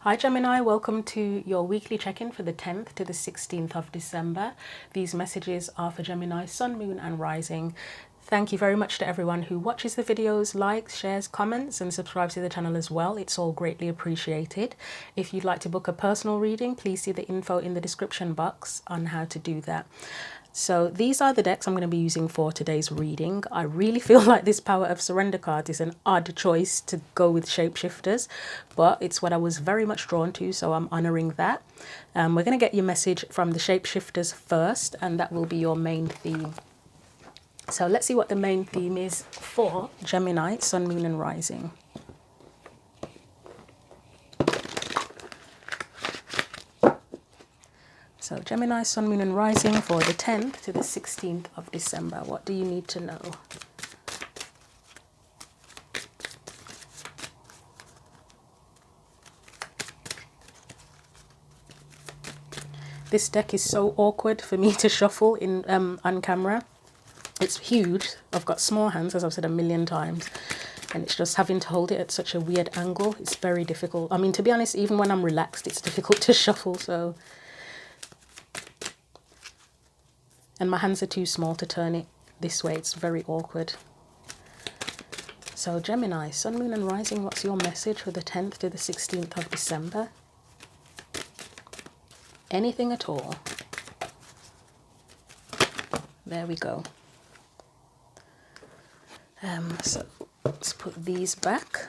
Hi Gemini, welcome to your weekly check-in for the 10th to the 16th of December. These messages are for Gemini, Sun, Moon and Rising. Thank you very much to everyone who watches the videos, likes, shares, comments and subscribes to the channel as well. It's all greatly appreciated. If you'd like to book a personal reading, please see the info in the description box on how to do that. So these are the decks I'm going to be using for today's reading. I really feel like this Power of Surrender card is an odd choice to go with shapeshifters, but it's what I was very much drawn to, so I'm honouring that. We're going to get your message from the shapeshifters first, and that will be your main theme. So let's see what the main theme is for Gemini, Sun, Moon and Rising. So Gemini, Sun, Moon and Rising for the 10th to the 16th of December. What do you need to know? This deck is so awkward for me to shuffle in on camera. It's huge. I've got small hands, as I've said a million times. And it's just having to hold it at such a weird angle. It's very difficult. I mean, to be honest, even when I'm relaxed, it's difficult to shuffle. So, and my hands are too small to turn it this way. It's very awkward. So Gemini, Sun, Moon and Rising, what's your message for the 10th to the 16th of December? Anything at all. There we go. So let's put these back.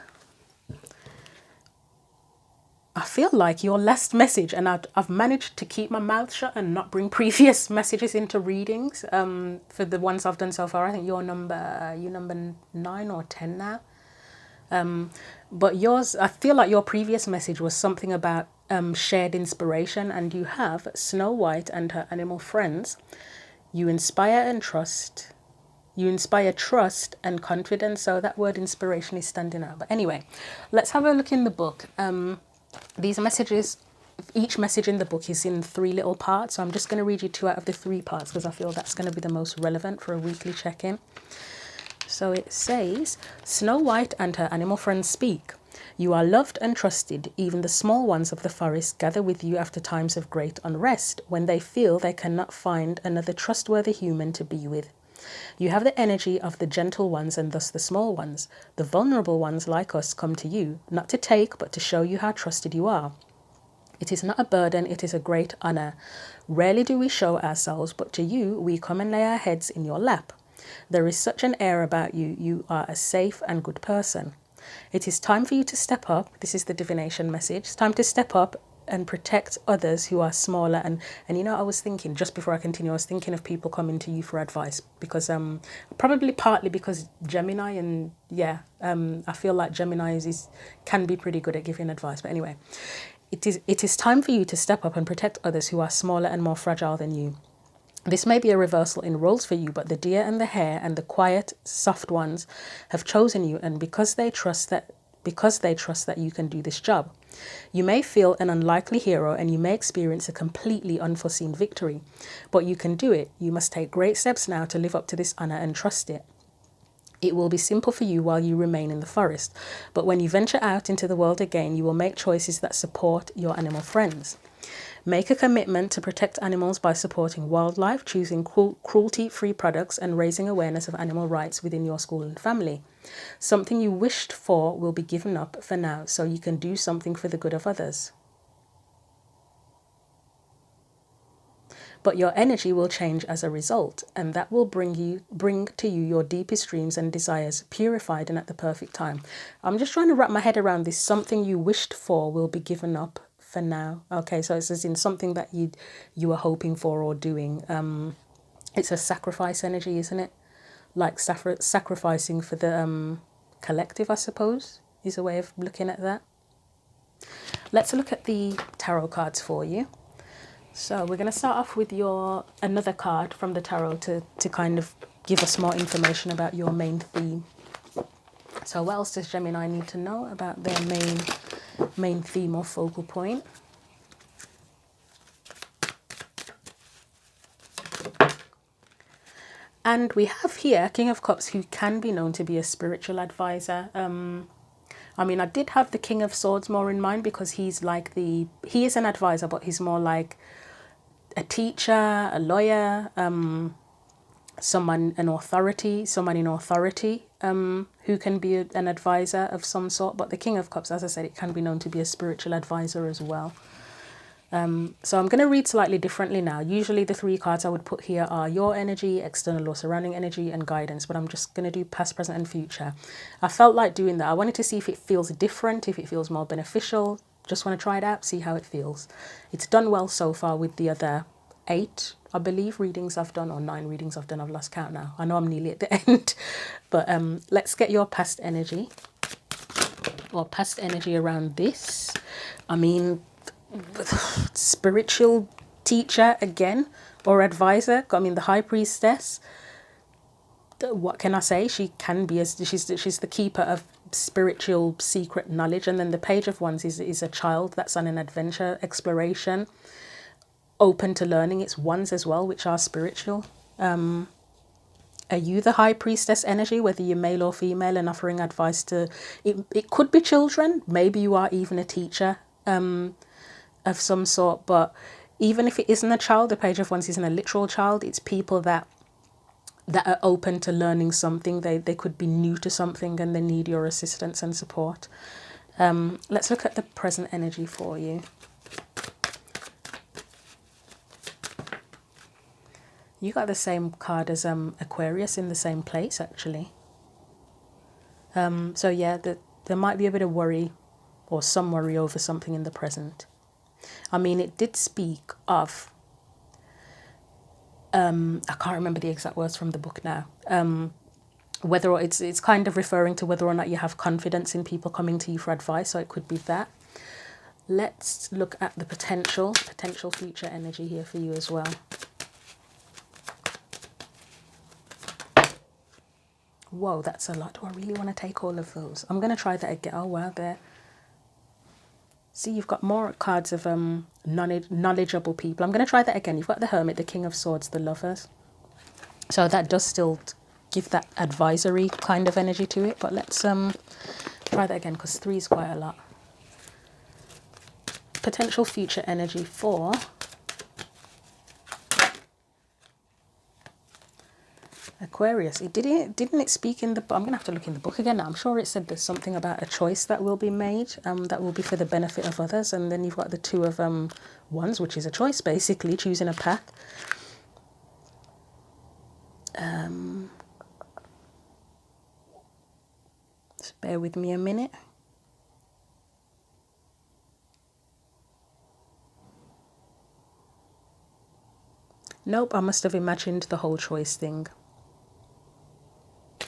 I feel like your last message, and I've managed to keep my mouth shut and not bring previous messages into readings. For the ones I've done so far, I think you're number 9 or 10 now. But yours, I feel like your previous message was something about shared inspiration, and you have Snow White and her animal friends. You inspire and trust. You inspire trust and confidence. So that word inspiration is standing out. But anyway, let's have a look in the book. These messages, each message in the book is in 3 little parts. So I'm just going to read you 2 out of the 3 parts because I feel that's going to be the most relevant for a weekly check-in. So it says, Snow White and her animal friends speak. You are loved and trusted. Even the small ones of the forest gather with you after times of great unrest, when they feel they cannot find another trustworthy human to be with. You have the energy of the gentle ones and thus the small ones. The vulnerable ones like us come to you, not to take, but to show you how trusted you are. It is not a burden, it is a great honour. Rarely do we show ourselves, but to you we come and lay our heads in your lap. There is such an air about you, you are a safe and good person. It is time for you to step up. This is the divination message. It's time to step up and protect others who are smaller. And you know, I was thinking, just before I continue, I was thinking of people coming to you for advice because probably partly because Gemini, and yeah, I feel like Gemini can be pretty good at giving advice. But anyway, it is time for you to step up and protect others who are smaller and more fragile than you. This may be a reversal in roles for you, but the deer and the hare and the quiet, soft ones have chosen you, and because they trust that you can do this job. You may feel an unlikely hero and you may experience a completely unforeseen victory, but you can do it. You must take great steps now to live up to this honor and trust it. It will be simple for you while you remain in the forest, but when you venture out into the world again, you will make choices that support your animal friends. Make a commitment to protect animals by supporting wildlife, choosing cruelty-free products, and raising awareness of animal rights within your school and family. Something you wished for will be given up for now, so you can do something for the good of others. But your energy will change as a result, and that will bring to you your deepest dreams and desires, purified and at the perfect time. I'm just trying to wrap my head around this. Something you wished for will be given up for now. Okay, so it's as in something that you were hoping for or doing. It's a sacrifice energy, isn't it? Like sacrificing for the collective, I suppose, is a way of looking at that. Let's look at the tarot cards for you. So we're going to start off with another card from the tarot to kind of give us more information about your main theme. So what else does Gemini need to know about their main theme or focal point? And we have here King of Cups, who can be known to be a spiritual advisor. I mean, I did have the King of Swords more in mind because he's like he is an advisor, but he's more like a teacher, a lawyer, someone in authority, who can be an advisor of some sort. But the King of Cups, as I said, it can be known to be a spiritual advisor as well. So I'm going to read slightly differently now. Usually the 3 cards I would put here are your energy, external or surrounding energy, and guidance, but I'm just going to do past, present and future. I felt like doing that. I wanted to see if it feels different, if it feels more beneficial. Just want to try it out, see how it feels. It's done well so far with the other 8, I believe, readings I've done, or 9 readings I've done. I've lost count now. I know I'm nearly at the end. But let's get your past energy, or past energy around this. I mean, spiritual teacher again, or advisor. I mean, the High Priestess, what can I say? She can be, she's the keeper of spiritual secret knowledge. And then the Page of Wands is a child that's on an adventure, exploration, open to learning. It's wands as well, which are spiritual. Are you the High Priestess energy, whether you're male or female, and offering advice to it could be children, maybe you are even a teacher of some sort. But even if it isn't a child, the Page of Wands isn't a literal child. It's people that are open to learning something. They could be new to something and they need your assistance and support. Let's look at the present energy for you. You got the same card as Aquarius in the same place, actually. So yeah, there might be a bit of worry, or some worry over something in the present. I mean, it did speak of, I can't remember the exact words from the book now, whether or it's kind of referring to whether or not you have confidence in people coming to you for advice, so it could be that. Let's look at the potential future energy here for you as well. Whoa, that's a lot. Do I really want to take all of those? I'm going to try that again. Oh, wow, there. See, you've got more cards of knowledgeable people. I'm going to try that again. You've got the Hermit, the King of Swords, the Lovers. So that does still give that advisory kind of energy to it. But let's try that again, because 3 is quite a lot. Potential future energy for Aquarius. Didn't it speak in the book? I'm going to have to look in the book again now. I'm sure it said there's something about a choice that will be made, that will be for the benefit of others. And then you've got the 2 of Wands, which is a choice, basically, choosing a path. Just bear with me a minute. Nope, I must have imagined the whole choice thing.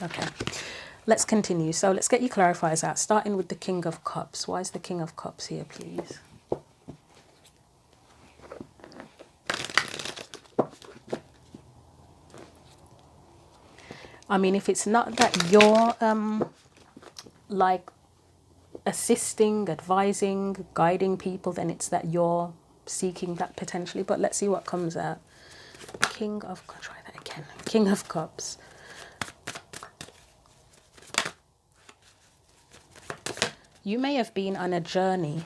Okay, let's continue. So let's get your clarifiers out, starting with the King of Cups. Why is the King of Cups here, please? I mean, if it's not that you're like assisting, advising, guiding people, then it's that you're seeking that potentially. But let's see what comes out. Try that again. King of Cups. You may have been on a journey,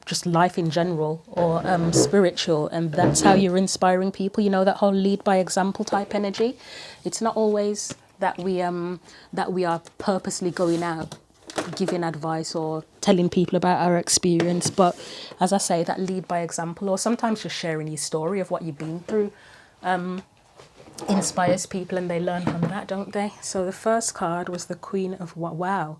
just life in general, or spiritual, and that's how you're inspiring people. You know, that whole lead by example type energy. It's not always that we are purposely going out giving advice or telling people about our experience, but as I say, that lead by example, or sometimes just sharing your story of what you've been through, inspires people, and they learn from that, don't they? So the first card was the Queen of Wow.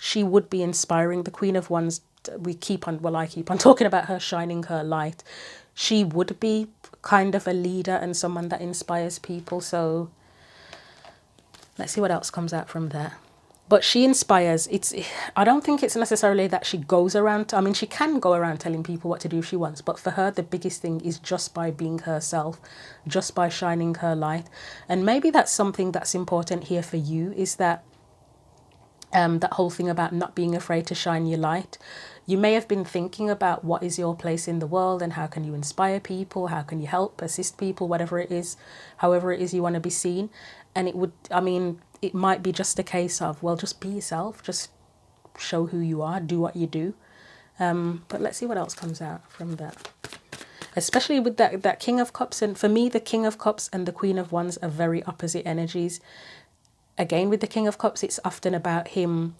She would be inspiring. The Queen of Wands, I keep on talking about her shining her light. She would be kind of a leader and someone that inspires people. So let's see what else comes out from there. But she inspires. I don't think it's necessarily that she goes around. I mean, she can go around telling people what to do if she wants. But for her, the biggest thing is just by being herself, just by shining her light. And maybe that's something that's important here for you, is that that whole thing about not being afraid to shine your light. You may have been thinking about what is your place in the world and how can you inspire people, how can you help, assist people, whatever it is, however it is you want to be seen. And it might be just a case of, well, just be yourself, just show who you are, do what you do. But let's see what else comes out from that. Especially with that King of Cups. And for me, the King of Cups and the Queen of Wands are very opposite energies. Again, with the King of Cups, it's often about him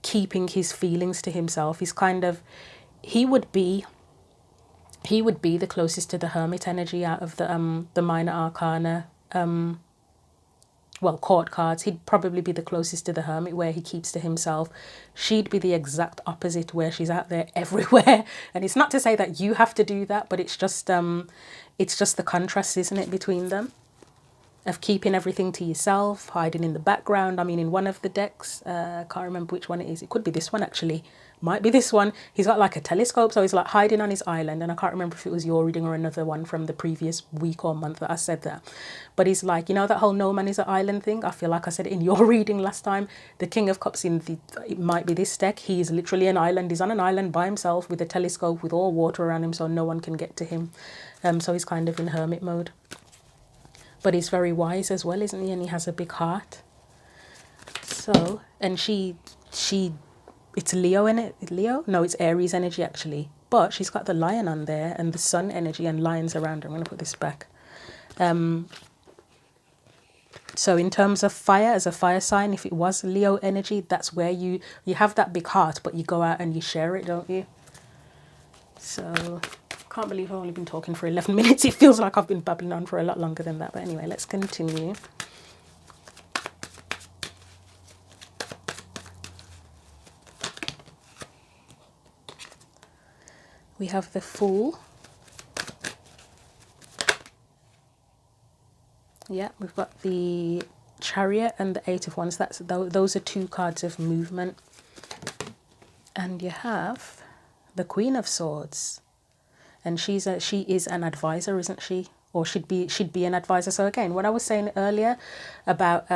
keeping his feelings to himself. He's kind of, he would be the closest to the Hermit energy out of the minor arcana, court cards. He'd probably be the closest to the Hermit, where he keeps to himself. She'd be the exact opposite, where she's out there everywhere. And it's not to say that you have to do that, but it's just the contrast, isn't it, between them, of keeping everything to yourself, hiding in the background. I mean, in one of the decks, I can't remember which one it is. It could be this one, actually. Might be this one. He's got like a telescope, so he's like hiding on his island. And I can't remember if it was your reading or another one from the previous week or month that I said that. But he's like, you know, that whole no man is an island thing. I feel like I said it in your reading last time. The King of Cups it might be this deck. He is literally an island. He's on an island by himself with a telescope with all water around him, so no one can get to him. So he's kind of in hermit mode. But he's very wise as well, isn't he? And he has a big heart. So, and it's Leo in it. Leo? No, it's Aries energy, actually. But she's got the lion on there and the sun energy and lions around her. I'm going to put this back. So in terms of fire, as a fire sign, if it was Leo energy, that's where you have that big heart, but you go out and you share it, don't you? So, can't believe I've only been talking for 11 minutes. It feels like I've been babbling on for a lot longer than that. But anyway, let's continue. We have the Fool. Yeah, we've got the Chariot and the Eight of Wands. Those are two cards of movement. And you have the Queen of Swords. And she is an advisor, isn't she? Or should be an advisor. So again, what I was saying earlier about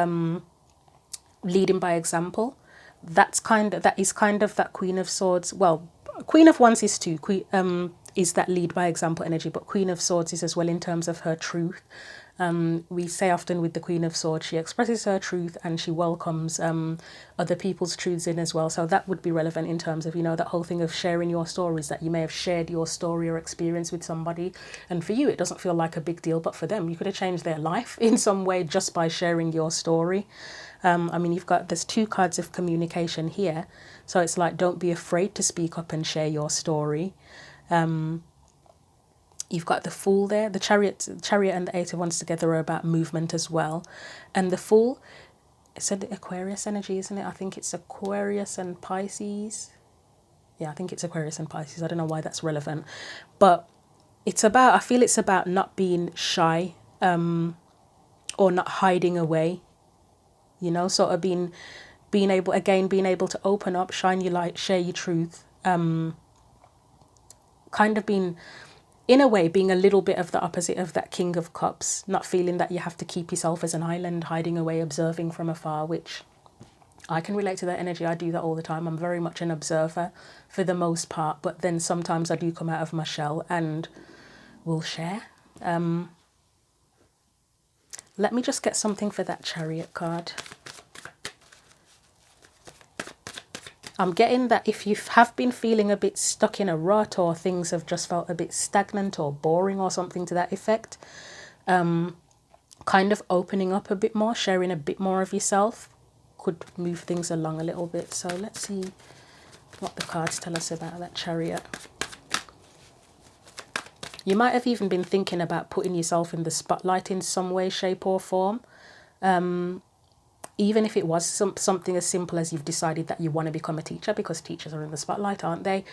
leading by example, that is kind of that Queen of Swords. Well, Queen of Wands is too. Is that lead by example energy, but Queen of Swords is as well in terms of her truth. We say often with the Queen of Swords, she expresses her truth and she welcomes other people's truths in as well. So that would be relevant in terms of, you know, that whole thing of sharing your stories, that you may have shared your story or experience with somebody. And for you, it doesn't feel like a big deal, but for them, you could have changed their life in some way just by sharing your story. I mean, there's two cards of communication here. So it's like, don't be afraid to speak up and share your story. You've got the Fool there. The Chariot and the Eight of Wands together are about movement as well. And the Fool, it said Aquarius energy, isn't it? I think it's Aquarius and Pisces. Yeah, I think it's Aquarius and Pisces. I don't know why that's relevant. But I feel it's about not being shy or not hiding away. You know, sort of being able to open up, shine your light, share your truth. Kind of being, in a way, being a little bit of the opposite of that King of Cups, not feeling that you have to keep yourself as an island, hiding away, observing from afar, which I can relate to that energy. I do that all the time. I'm very much an observer for the most part, but then sometimes I do come out of my shell and will share. Let me just get something for that Chariot card. I'm getting that if you have been feeling a bit stuck in a rut, or things have just felt a bit stagnant or boring or something to that effect, kind of opening up a bit more, sharing a bit more of yourself could move things along a little bit. So let's see what the cards tell us about that Chariot. You might have even been thinking about putting yourself in the spotlight in some way, shape or form. Even if it was something as simple as you've decided that you want to become a teacher, because teachers are in the spotlight, aren't they?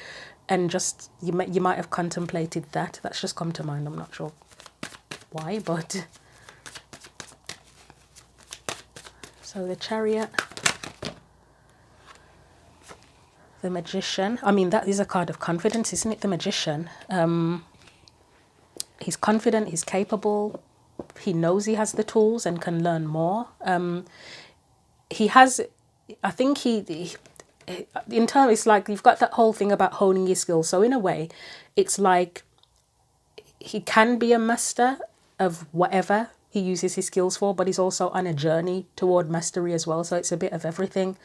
And just you might have contemplated that. That's just come to mind. I'm not sure why, but so the Chariot, the Magician. I mean, that is a card of confidence, isn't it? The Magician. He's confident. He's capable. He knows he has the tools and can learn more. He has, I think in terms, it's like you've got that whole thing about honing your skills. So in a way, it's like he can be a master of whatever he uses his skills for, but he's also on a journey toward mastery as well. So it's a bit of everything.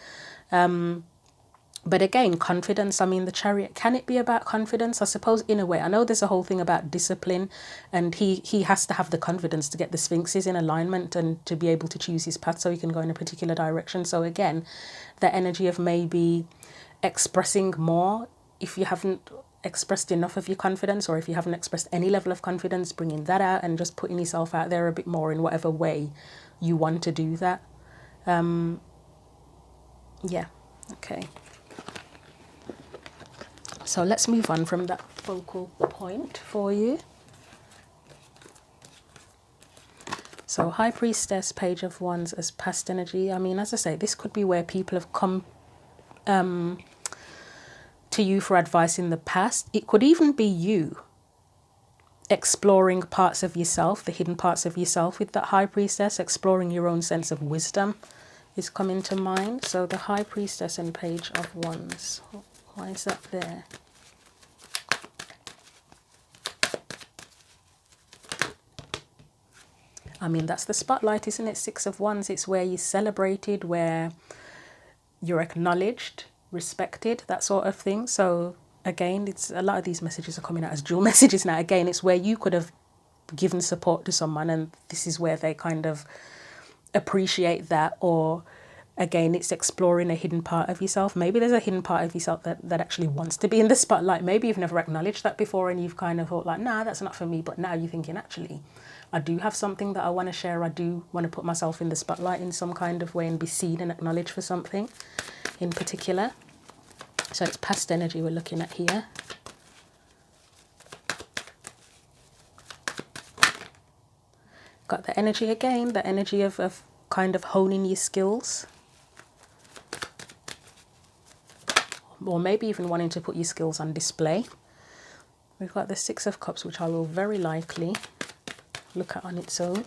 But again, confidence, I mean, the Chariot, can it be about confidence? I suppose in a way. I know there's a whole thing about discipline, and he has to have the confidence to get the Sphinxes in alignment and to be able to choose his path so he can go in a particular direction. So again, the energy of maybe expressing more if you haven't expressed enough of your confidence, or if you haven't expressed any level of confidence, bringing that out and just putting yourself out there a bit more in whatever way you want to do that. Yeah, okay. So let's move on from that focal point for you. So High Priestess, Page of Wands as past energy. I mean, as I say, this could be where people have come to you for advice in the past. It could even be you exploring parts of yourself, the hidden parts of yourself with that High Priestess, exploring your own sense of wisdom is coming to mind. So the High Priestess and Page of Wands. Why is that there? I mean, that's the spotlight, isn't it? Six of Wands. It's where you're celebrated, where you're acknowledged, respected, that sort of thing. So again, it's a lot of these messages are coming out as dual messages now. Again, it's where you could have given support to someone, and this is where they kind of appreciate that. Or again, it's exploring a hidden part of yourself. Maybe there's a hidden part of yourself that actually wants to be in the spotlight. Maybe you've never acknowledged that before, and you've kind of thought like, nah, that's not for me. But now you're thinking, actually, I do have something that I want to share. I do want to put myself in the spotlight in some kind of way and be seen and acknowledged for something in particular. So it's past energy we're looking at here. Got the energy again, the energy of kind of honing your skills. Or maybe even wanting to put your skills on display. We've got the Six of Cups, which I will very likely look at on its own.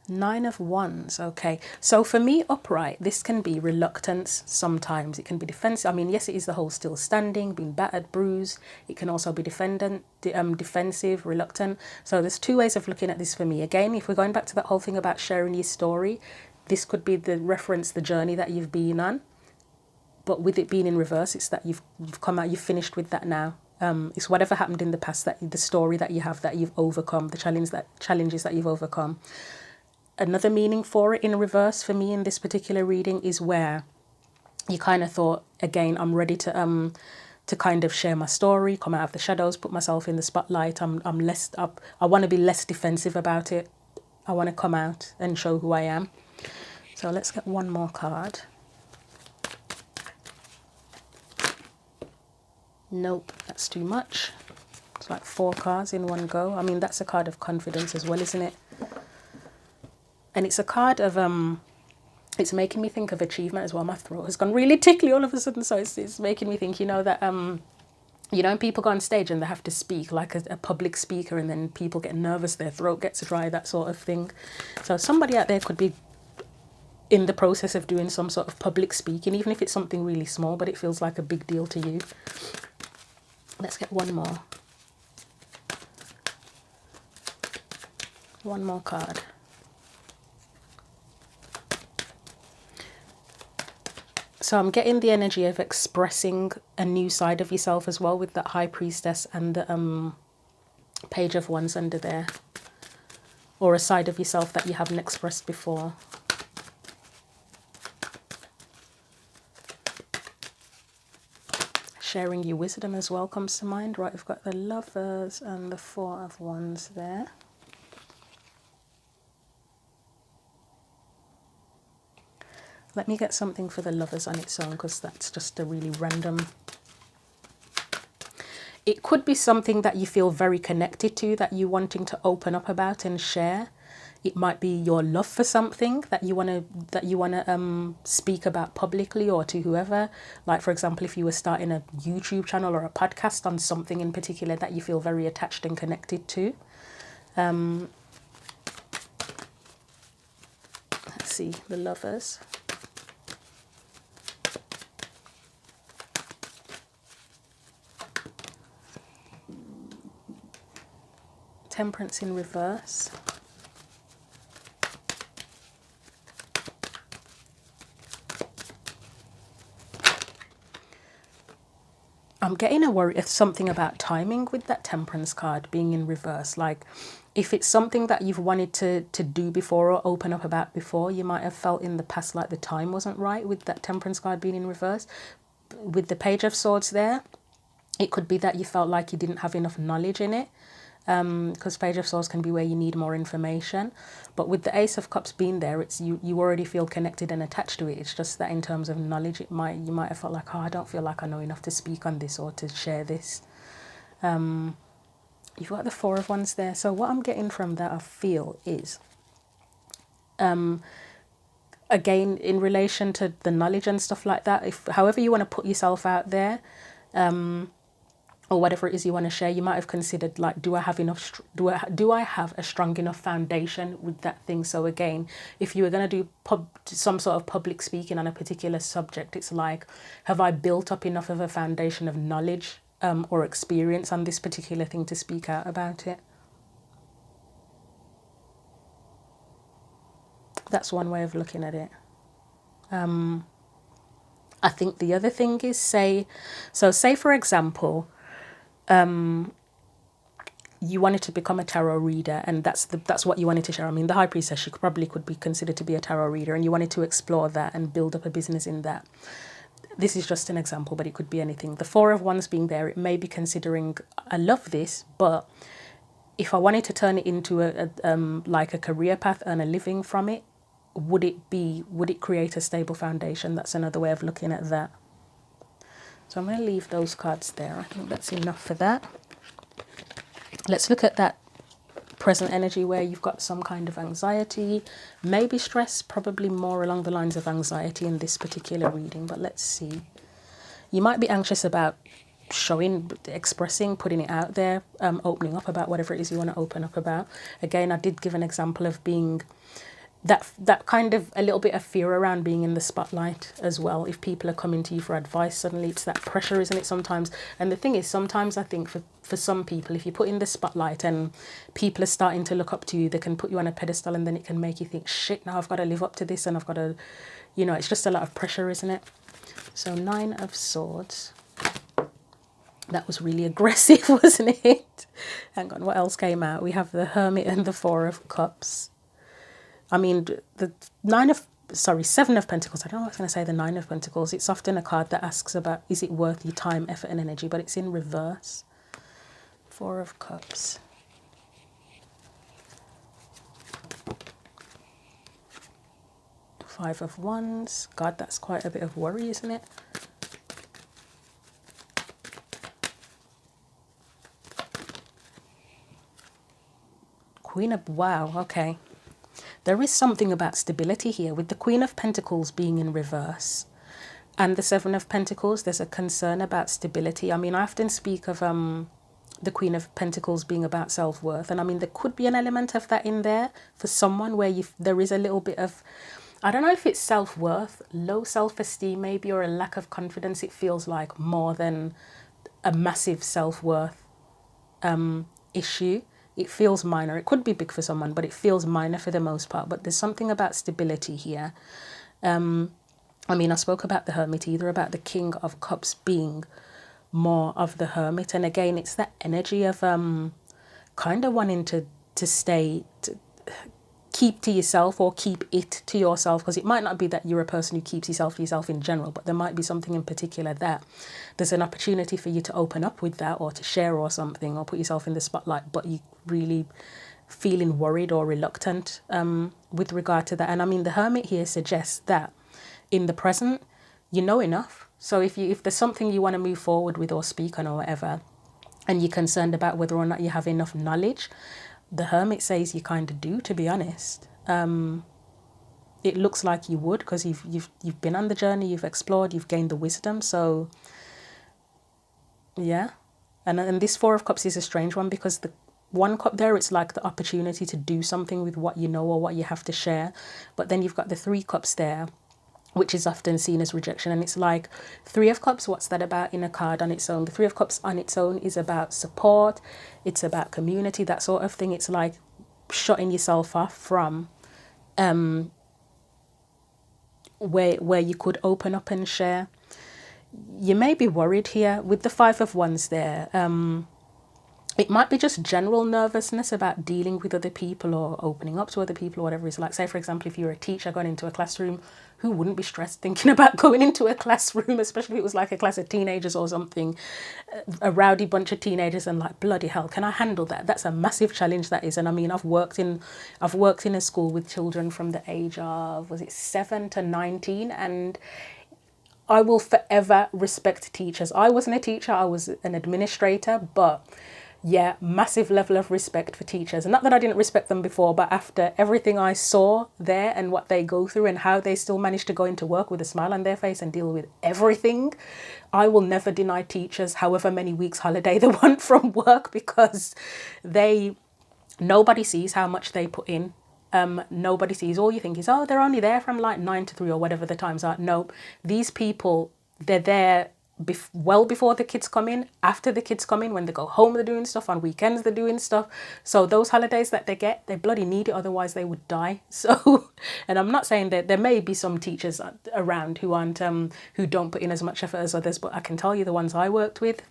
Nine of Wands. Okay, so for me, upright, this can be reluctance sometimes. It can be defensive. I mean, yes, it is the whole still standing, being battered, bruised. It can also be defensive, reluctant. So there's two ways of looking at this for me. Again, if we're going back to that whole thing about sharing your story, this could be the reference, the journey that you've been on. But with it being in reverse, it's that you've come out, you've finished with that now. It's whatever happened in the past, that the story that you have, that you've overcome, the challenges that you've overcome. Another meaning for it in reverse for me in this particular reading is where you kind of thought, again, I'm ready to kind of share my story, come out of the shadows, put myself in the spotlight. I'm less up. I want to be less defensive about it. I want to come out and show who I am. So let's get one more card. Nope, that's too much. It's like 4 cards in one go. I mean, that's a card of confidence as well, isn't it? And it's a card of, it's making me think of achievement as well. My throat has gone really tickly all of a sudden. So it's making me think, you know, that, you know, when people go on stage and they have to speak like a public speaker, and then people get nervous, their throat gets dry, that sort of thing. So somebody out there could be in the process of doing some sort of public speaking, even if it's something really small, but it feels like a big deal to you. Let's get one more. One more card. So I'm getting the energy of expressing a new side of yourself as well with that High Priestess and the Page of Wands under there. Or a side of yourself that you haven't expressed before. Sharing your wisdom as well comes to mind. Right, we've got the Lovers and the Four of Wands there. Let me get something for the Lovers on its own, because that's just a really random. It could be something that you feel very connected to, that you're wanting to open up about and share. It might be your love for something that you want to speak about publicly, or to whoever. Like, for example, if you were starting a YouTube channel or a podcast on something in particular that you feel very attached and connected to. Let's see, the Lovers. Temperance in reverse. I'm getting a worry of something about timing with that Temperance card being in reverse. Like, if it's something that you've wanted to do before or open up about before, you might have felt in the past like the time wasn't right with that Temperance card being in reverse. With the Page of Swords there, it could be that you felt like you didn't have enough knowledge in it, because Page of Swords can be where you need more information. But with the Ace of Cups being there, it's you already feel connected and attached to it. It's just that in terms of knowledge, you might have felt like, oh, I don't feel like I know enough to speak on this or to share this. You've got the Four of Wands there. So what I'm getting from that, I feel, is again, in relation to the knowledge and stuff like that, if however you want to put yourself out there, or whatever it is you want to share, you might have considered, like, do I have enough, do I have a strong enough foundation with that thing? So again, if you were going to do some sort of public speaking on a particular subject, it's like, have I built up enough of a foundation of knowledge or experience on this particular thing to speak out about it? That's one way of looking at it. I think the other thing is, say for example, you wanted to become a tarot reader, and that's what you wanted to share. I mean, the High Priestess, she probably could be considered to be a tarot reader, and you wanted to explore that and build up a business in that. This is just an example, but it could be anything. The Four of Wands being there, it may be considering, I love this, but if I wanted to turn it into like a career path and a living from it, would it create a stable foundation? That's another way of looking at that. So I'm going to leave those cards there. I think that's enough for that. Let's look at that present energy where you've got some kind of anxiety, maybe stress, probably more along the lines of anxiety in this particular reading, but let's see. You might be anxious about showing, expressing, putting it out there, opening up about whatever it is you want to open up about. Again, I did give an example of being that kind of a little bit of fear around being in the spotlight as well. If people are coming to you for advice, suddenly it's that pressure, isn't it, sometimes? And the thing is, sometimes I think for some people, if you put in the spotlight and people are starting to look up to you, they can put you on a pedestal, and then it can make you think, shit, now I've got to live up to this, and I've got to, it's just a lot of pressure, isn't it? So 9 of Swords. That was really aggressive, wasn't it? Hang on, what else came out? We have the Hermit and the 4 of Cups. I mean, the 7 of Pentacles. I don't know what I was going to say, the 9 of Pentacles. It's often a card that asks about, is it worth your time, effort and energy? But it's in reverse. 4 of Cups. Five of Wands. God, that's quite a bit of worry, isn't it? Queen of, wow, okay. There is something about stability here with the Queen of Pentacles being in reverse and the 7 of Pentacles. There's a concern about stability. I mean, I often speak of the Queen of Pentacles being about self-worth, and I mean, there could be an element of that in there for someone where there is a little bit of, I don't know if it's self-worth, low self-esteem maybe, or a lack of confidence. It feels like more than a massive self-worth issue. It feels minor. It could be big for someone, but it feels minor for the most part. But there's something about stability here. I mean, I spoke about the Hermit, either about the King of Cups being more of the Hermit. And again, it's that energy of kind of wanting to stay, keep to yourself, or keep it to yourself, because it might not be that you're a person who keeps yourself to yourself in general, but there might be something in particular that there's an opportunity for you to open up with that, or to share or something, or put yourself in the spotlight, but you really feeling worried or reluctant with regard to that. And I mean, the Hermit here suggests that in the present, you know enough. So if there's something you want to move forward with or speak on or whatever, and you're concerned about whether or not you have enough knowledge, the Hermit says you kind of do, to be honest. It looks like you would, because you've been on the journey, you've explored, you've gained the wisdom. So yeah. And this 4 of Cups is a strange one, because the 1 cup there, it's like the opportunity to do something with what you know or what you have to share. But then you've got the 3 cups there, which is often seen as rejection. And it's like, 3 of Cups, what's that about in a card on its own? The 3 of Cups on its own is about support. It's about community, that sort of thing. It's like shutting yourself off from where you could open up and share. you may be worried here with the Five of Wands there. It might be just general nervousness about dealing with other people or opening up to other people or whatever it's like. Say, for example, if you're a teacher going into a classroom, who wouldn't be stressed thinking about going into a classroom, especially if it was like a class of teenagers or something, a rowdy bunch of teenagers, and like, bloody hell, can I handle that? That's a massive challenge, that is. And I mean, I've worked in a school with children from the age of, was it 7 to 19, and I will forever respect teachers. I wasn't a teacher, I was an administrator, but yeah, massive level of respect for teachers. Not that I didn't respect them before, but after everything I saw there and what they go through and how they still manage to go into work with a smile on their face and deal with everything, I will never deny teachers however many weeks holiday they want from work, because nobody sees how much they put in. Nobody sees. All you think is, oh, they're only there from like 9 to 3 or whatever the times are. No, these people, they're there well before the kids come in, after the kids come in, when they go home they're doing stuff, on weekends they're doing stuff. So those holidays that they get, they bloody need it, otherwise they would die. So, and I'm not saying that there may be some teachers around who aren't who don't put in as much effort as others, but I can tell you the ones I worked with,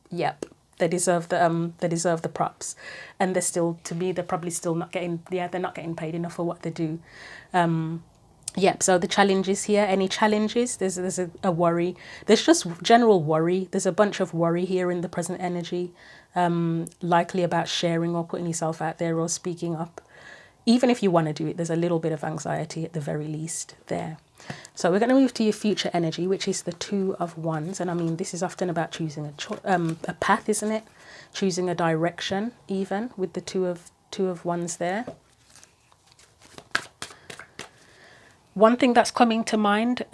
yep, they deserve the props. And they're still, to me, they're probably still not getting, they're not getting paid enough for what they do. Yep, so the challenges here, any challenges, there's a worry. There's just general worry. There's a bunch of worry here in the present energy, likely about sharing or putting yourself out there or speaking up. Even if you want to do it, there's a little bit of anxiety at the very least there. So we're going to move to your future energy, which is the Two of Wands. And I mean, this is often about choosing a path, isn't it? Choosing a direction, even with the Two of Wands there. One thing that's coming to mind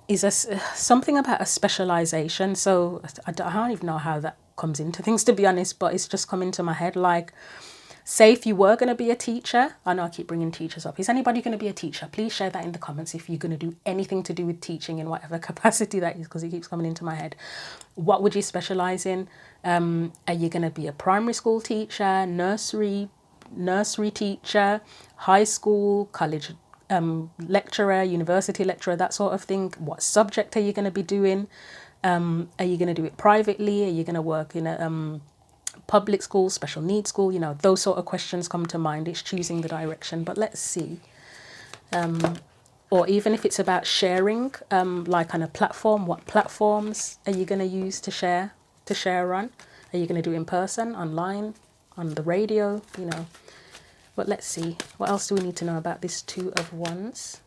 is something about a specialization. So I don't even know how that comes into things, to be honest, but it's just come into my head. Like, say if you were going to be a teacher, I know I keep bringing teachers up. Is anybody going to be a teacher? Please share that in the comments if you're going to do anything to do with teaching in whatever capacity that is, because it keeps coming into my head. What would you specialize in? Are you going to be a primary school teacher, nursery teacher, high school, college lecturer, university lecturer, that sort of thing? What subject are you going to be doing? Are you going to do it privately? Are you going to work in a public school, special needs school? You know, those sort of questions come to mind. It's choosing the direction. But let's see. Or even if it's about sharing, like on a platform, what platforms are you going to use to share on? Are you going to do it in person, online, on the radio? You know. But let's see, what else do we need to know about this Two of Wands?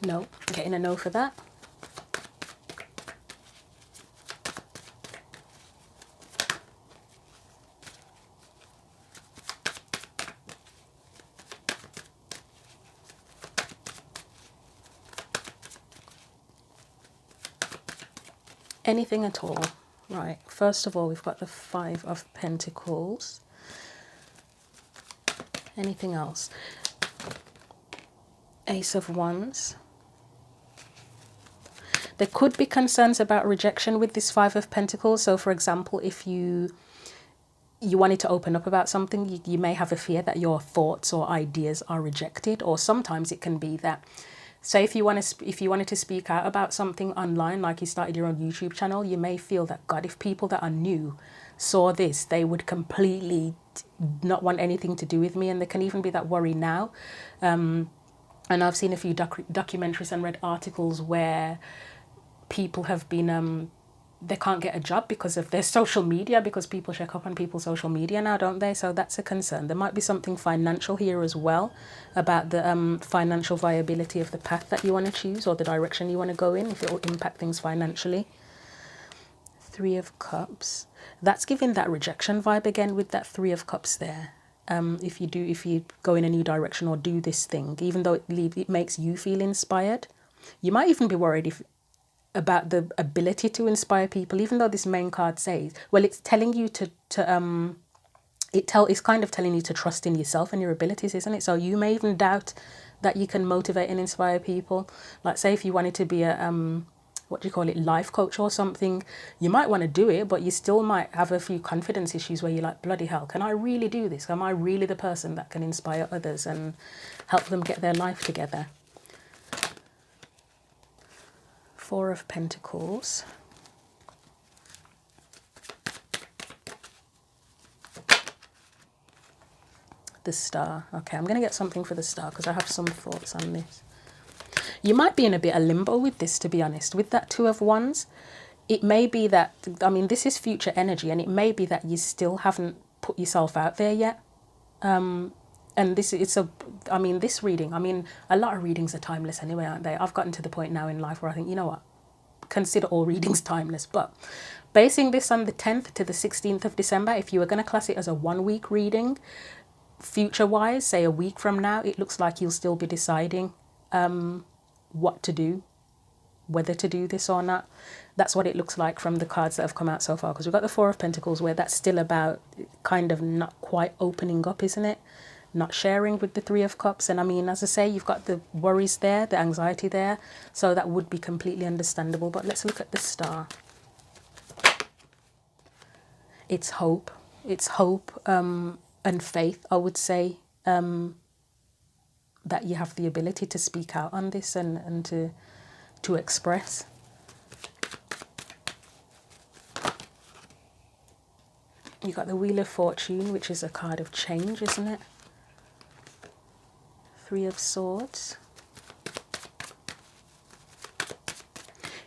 No, I'm getting a no for that. Anything at all. Right, first of all, we've got the Five of Pentacles. Anything else? Ace of Wands. There could be concerns about rejection with this Five of Pentacles. So, for example, if you wanted to open up about something, you may have a fear that your thoughts or ideas are rejected. Or sometimes it can be that, say if you wanted to speak out about something online, like you started your own YouTube channel, you may feel that, God, if people that are new saw this, they would completely not want anything to do with me. And there can even be that worry now. And I've seen a few documentaries and read articles where people have been, they can't get a job because of their social media, because people check up on people's social media now, don't they? So that's a concern. There might be something financial here as well, about the financial viability of the path that you want to choose or the direction you want to go in, if it will impact things financially. Three of Cups. That's giving that rejection vibe again with that Three of Cups there. If you go in a new direction or do this thing, even though it makes you feel inspired, you might even be worried about the ability to inspire people, even though this main card says, well, it's telling you it's kind of telling you to trust in yourself and your abilities, isn't it? So you may even doubt that you can motivate and inspire people. Like, say if you wanted to be a what do you call it, life coach or something, you might want to do it, but you still might have a few confidence issues where you're like, bloody hell, can I really do this? Am I really the person that can inspire others and help them get their life together? Four of Pentacles. The Star. Okay, I'm going to get something for the Star because I have some thoughts on this. You might be in a bit of limbo with this, to be honest. With that Two of Wands, it may be that, I mean, this is future energy, and it may be that you still haven't put yourself out there yet. And this, I mean, this reading, I mean, a lot of readings are timeless anyway, aren't they? I've gotten to the point now in life where I think, you know what, consider all readings timeless. But basing this on the 10th to the 16th of December, if you were going to class it as a 1 week reading, future wise, say a week from now, it looks like you'll still be deciding what to do, whether to do this or not. That's what it looks like from the cards that have come out so far, because we've got the Four of Pentacles where that's still about kind of not quite opening up, isn't it? Not sharing with the Three of Cups. And I mean, as I say, you've got the worries there, the anxiety there, so that would be completely understandable. But let's look at the Star. It's hope. It's hope and faith, I would say, that you have the ability to speak out on this and to express. You got the Wheel of Fortune, which is a card of change, isn't it? Three of Swords.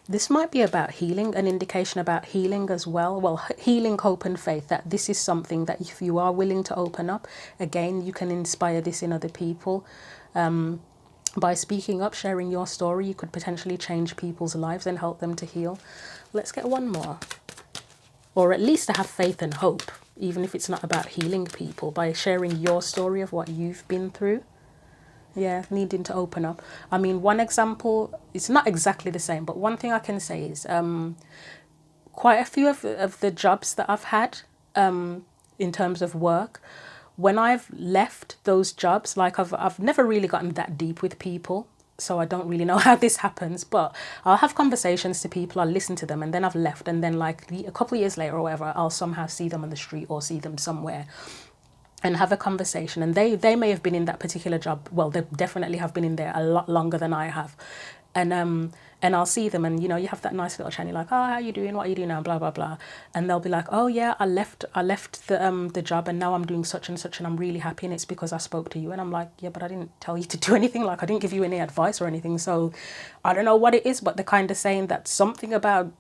This might be about healing, an indication about healing as well. Well, healing, hope and faith, that this is something that if you are willing to open up, again, you can inspire this in other people. By speaking up, sharing your story, you could potentially change people's lives and help them to heal. Let's get one more. Or at least to have faith and hope, even if it's not about healing people, by sharing your story of what you've been through. Yeah, needing to open up. I mean, one example, it's not exactly the same, but one thing I can say is quite a few of the jobs that I've had in terms of work, when I've left those jobs, like I've never really gotten that deep with people, so I don't really know how this happens, but I'll have conversations to people, I'll listen to them, and then I've left, and then like a couple of years later or whatever, I'll somehow see them on the street or see them somewhere and have a conversation, and they may have been in that particular job, well, they definitely have been in there a lot longer than I have, and I'll see them, and you know, you have that nice little chat, you're like, oh, how you doing, what are you doing now, blah blah blah, and they'll be like, oh yeah, I left the job, and now I'm doing such and such, and I'm really happy, and it's because I spoke to you. And I'm like, yeah, but I didn't tell you to do anything, like I didn't give you any advice or anything, so I don't know what it is, but they're kind of saying that something about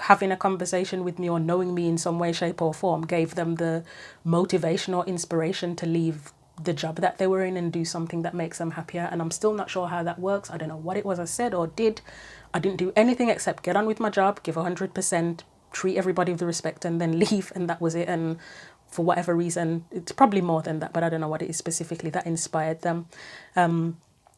having a conversation with me or knowing me in some way, shape or form gave them the motivation or inspiration to leave the job that they were in and do something that makes them happier. And I'm still not sure how that works. I don't know what it was I said or did. I didn't do anything except get on with my job, give 100%, treat everybody with respect, and then leave, and that was it. And for whatever reason, it's probably more than that, but I don't know what it is specifically that inspired them.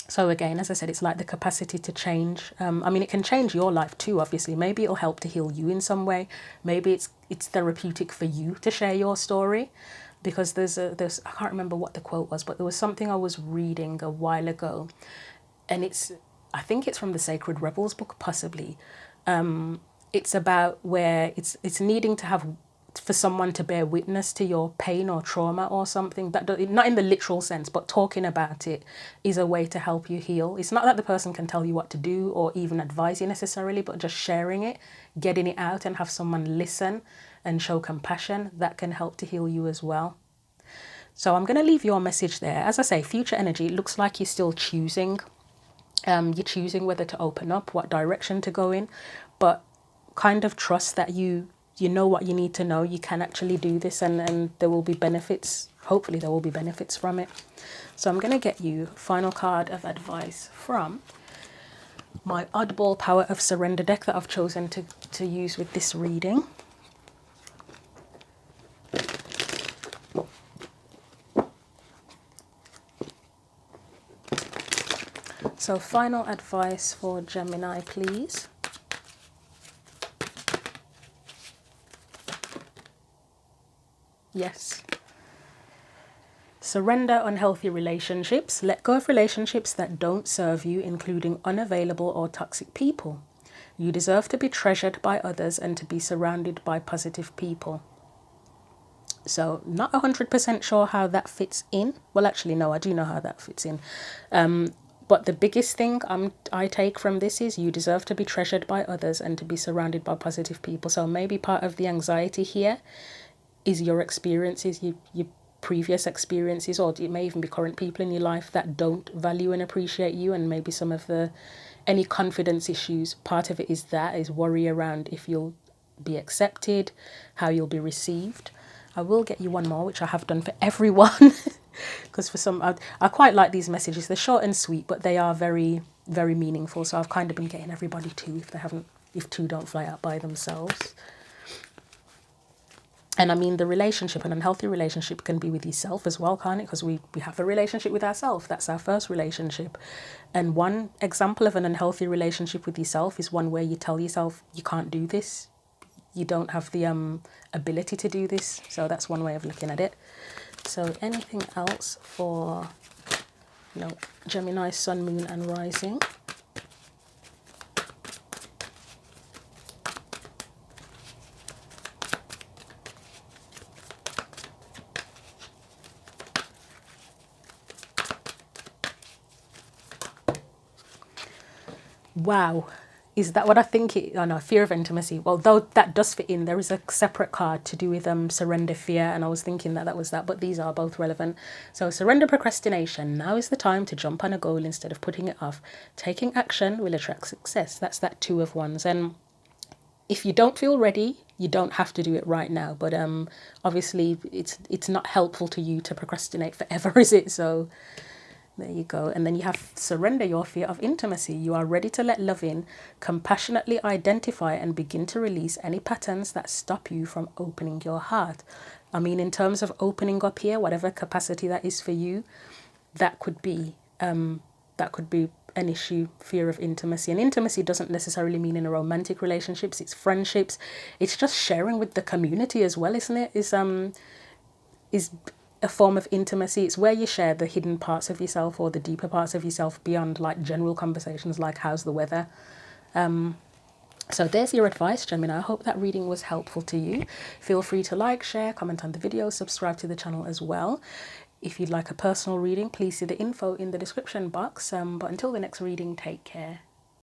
So again, as I said, it's like the capacity to change. I mean, it can change your life too, obviously. Maybe it'll help to heal you in some way. Maybe it's therapeutic for you to share your story. Because there's I can't remember what the quote was, but there was something I was reading a while ago. And I think it's from the Sacred Rebels book, possibly. It's about where it's needing to have, for someone to bear witness to your pain or trauma or something, that not in the literal sense, but talking about it is a way to help you heal. It's not that the person can tell you what to do or even advise you necessarily, but just sharing it, getting it out, and have someone listen and show compassion, that can help to heal you as well. So I'm going to leave your message there. As I say, future energy, it looks like you're still choosing. You're choosing whether to open up, what direction to go in, but kind of trust that you know what you need to know. You can actually do this, and there will be benefits. Hopefully there will be benefits from it. So I'm going to get you final card of advice from my Oddball Power of Surrender deck that I've chosen to use with this reading. So final advice for Gemini, please. Yes. Surrender unhealthy relationships. Let go of relationships that don't serve you, including unavailable or toxic people. You deserve to be treasured by others and to be surrounded by positive people. So not 100% sure how that fits in. Well, actually, no, I do know how that fits in. But the biggest thing I take from this is you deserve to be treasured by others and to be surrounded by positive people. So maybe part of the anxiety here is your experiences, your previous experiences, or it may even be current people in your life that don't value and appreciate you, and maybe some of any confidence issues. Part of it is worry around if you'll be accepted, how you'll be received. I will get you one more, which I have done for everyone, because for some, I quite like these messages. They're short and sweet, but they are very, very meaningful. So I've kind of been getting everybody two if two don't fly out by themselves. And I mean, the relationship, an unhealthy relationship can be with yourself as well, can't it? Because we have a relationship with ourselves. That's our first relationship. And one example of an unhealthy relationship with yourself is one where you tell yourself, you can't do this. You don't have the ability to do this. So that's one way of looking at it. So anything else for, Gemini, Sun, Moon and Rising? Wow. Is that what I think it? Oh no, fear of intimacy. Well, though that does fit in, there is a separate card to do with surrender, fear, and I was thinking that was that, but these are both relevant. So surrender, procrastination. Now is the time to jump on a goal instead of putting it off. Taking action will attract success. That's that Two of Wands. And if you don't feel ready, you don't have to do it right now. But obviously, it's not helpful to you to procrastinate forever, is it? So there you go. And then you have surrender your fear of intimacy. You are ready to let love in, compassionately identify and begin to release any patterns that stop you from opening your heart. I mean, in terms of opening up here, whatever capacity that is for you, that could be an issue, fear of intimacy. And intimacy doesn't necessarily mean in a romantic relationships, it's friendships. It's just sharing with the community as well, isn't it? Is a form of intimacy. It's where you share the hidden parts of yourself or the deeper parts of yourself beyond like general conversations like how's the weather. So there's your advice, Gemini. I hope that reading was helpful to you. Feel free to like, share, comment on the video, subscribe to the channel as well. If you'd like a personal reading, please see the info in the description box. But until the next reading, take care.